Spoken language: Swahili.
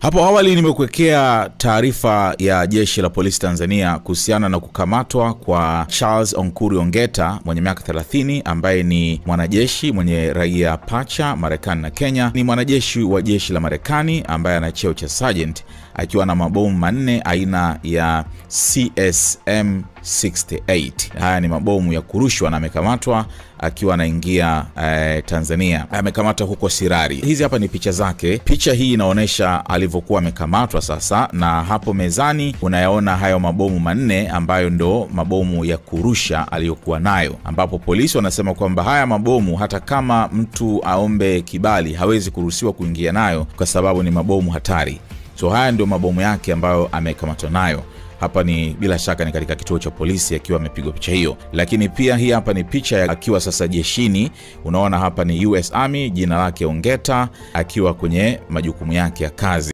Hapo awali nimekuwekea taarifa ya Jeshi la Polisi Tanzania kuhusiana na kukamatwa kwa Charles Onkuri Ongeta mwenye miaka 30 ambaye ni mwanajeshi mwenye raia pacha Marekani na Kenya. Ni mwanajeshi wa jeshi la Marekani ambaye ana cheo cha sergeant akiwa na mabomu manne aina ya CSM 68. Haya ni mabomu ya kurushwa na amekamatwa akiwa anaingia Tanzania. Amekamatwa huko Sirari. Hizi hapa ni picha zake. Picha hii inaonyesha alivyokuwa amekamatwa sasa, na hapo mezani unayaona hayo mabomu manne ambayo ndo mabomu ya kurusha aliyokuwa nayo, ambapo polisi wanasema kwamba haya mabomu hata kama mtu aombe kibali hawezi kuruhusiwa kuingia nayo kwa sababu ni mabomu hatari. So haya ndio mabomu yake ambayo amekamatwa nayo. Hapa ni bila shaka ni katika kituo cha polisi akiwa amepigwa picha hiyo. Lakini pia hii hapa ni picha akiwa sasa jeshini. Unaona hapa ni US Army, jina lake Ongeta, akiwa kwenye majukumu yake ya kazi.